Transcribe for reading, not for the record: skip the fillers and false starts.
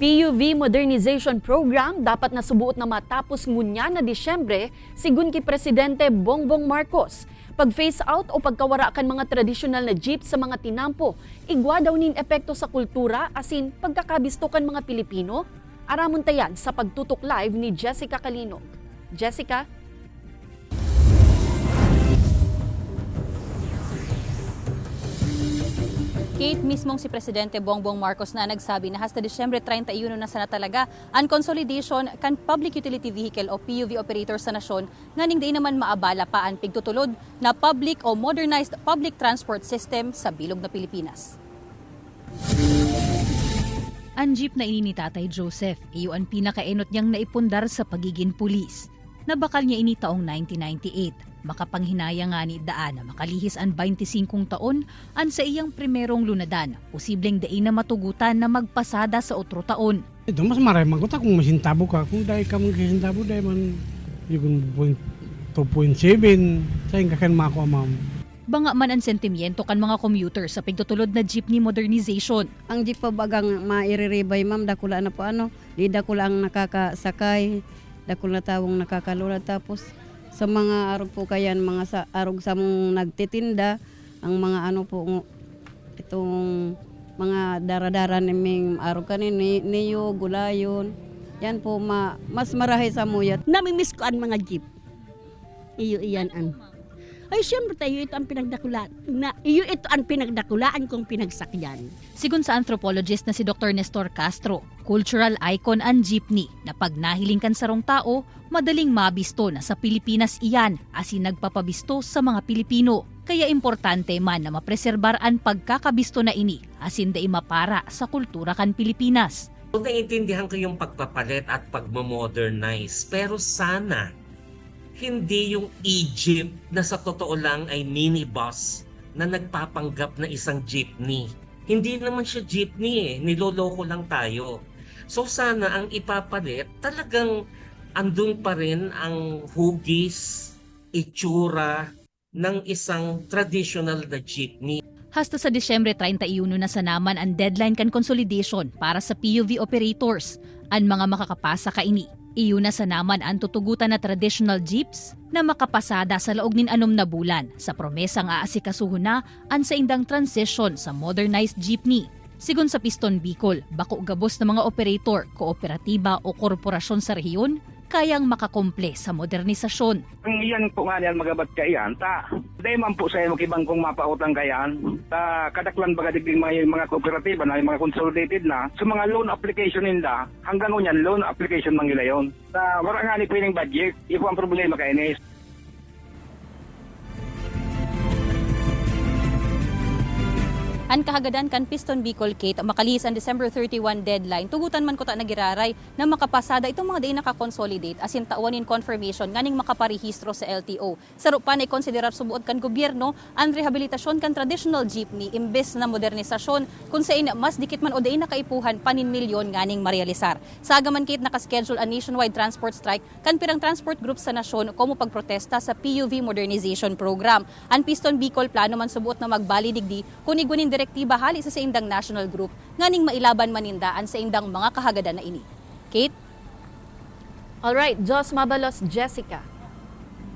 PUV Modernization Program dapat nasubuot na matapos ngunya na Disyembre sigun ki Presidente Bongbong Marcos. Pag phase out o pagkawara kan mga tradisyonal na jeep sa mga tinampo, igwa daw nin epekto sa kultura asin pagkakabisto kan mga Pilipino. Aramon tayan sa pagtutok live ni Jessica Calinog. Jessica? Kate, mismong si Presidente Bongbong Marcos na nagsabi na hasta Disyembre 31 na sana talaga ang consolidation kan Public Utility Vehicle o PUV operators sa nasyon nganing di naman maabala pa ang pigtutulod na public o modernized public transport system sa bilog na Pilipinas. Ang jeep na ini ni Tatay Joseph, iyo ang pinakaenot niyang naipundar sa pagiging pulis. Nabakal niya ini taong 1998. Makapanghinaya nga ni daan na makalihis ang 25 taon ang sa iyang primerong lunadan. Posibleng dain na matugutan na magpasada sa otro taon. Ito mas maray magkuta kung masintabo ka. Kung dahil ka magkasintabo dahil man yung 2.7 sa'yo kakan mako ma'am. Banga man ang sentimiento kan mga commuter sa pigtutulod na jeepney modernization. Ang jeep pa bagang mairiribay ma'am, dakula na po di dakula ang nakakasakay, dakula tawong nakakalula tapos sa mga arog po kayan, mga arog sa mong nagtitinda, ang mga itong mga daradara ni Ming arog kanin, niyo, gulayon, yan po mas marahay sa muyat. Namimiss ko ang mga jeep. Iyo iyan an. Ay siyempre tayo ito ang pinagdakulaan. Iyo ito ang pinagdakulaan kong pinagsakyan. Sigun sa anthropologist na si Dr. Nestor Castro, cultural icon ang jeepney na pag nahiling kan sarong tao, madaling mabisto na sa Pilipinas iyan asin nagpapabisto sa mga Pilipino. Kaya importante man na mapreserbar ang pagkakabisto na ini asin dai mapara sa kultura kan Pilipinas. Naiintindihan ko yung pagpapalit at pagmamodernize, pero sana hindi yung e-jeep na sa totoo lang ay minibus na nagpapanggap na isang jeepney. Hindi naman siya jeepney niloloko lang tayo. So sana ang ipapalit talagang andun pa rin ang hugis, itsura ng isang traditional na jeepney. Hasta sa Disyembre 31 na sa naman ang deadline kan consolidation para sa PUV operators. Ang mga makakapasa kaini. Iyo na sa naman ang tutugutan na traditional jeeps na makapasada sa laog nin 6 na bulan sa promesang aasikasuhon na ang sa indang transition sa modernized jeepney. Sigun sa Piston Bicol, bako gabos na mga operator, kooperatiba o korporasyon sa rehiyon, kayang makakomple sa modernisasyon. Ang iyan po nga yan magabat kayan, dahil man po sa makibang kong mapautang kayan, kadaklan baga digding mga kooperatiba na mga consolidated na, sa mga loan application nila, hanggang unyan loan application mangila yon. Wala nga ni pwedeng budget, ito ang problema kay Ines. Ang kahagadan kan Piston Bicol, Kate, makalihis ang December 31 deadline, tugutan man ko ta nagiraray na makapasada itong mga day nakakonsolidate asin tauanin confirmation nganing makaparehistro sa LTO. Sarupan ay konsiderar subuot kan gobyerno ang rehabilitasyon kan traditional jeepney imbes na modernisasyon kung sa ina mas dikit man o day nakaipuhan panin milyon nganing marealisar. Sa agaman, Kate, nakaschedule a nationwide transport strike kan pirang transport group sa nasyon komo pagprotesta sa PUV Modernization Program. Ang Piston Bicol plano man subuot na magbali digdi kung igunin direktiba hali sa indang national group nganing mailaban manindaan sa indang mga kahagadan na ini. Kate? Alright, Jos Mabalos, Jessica.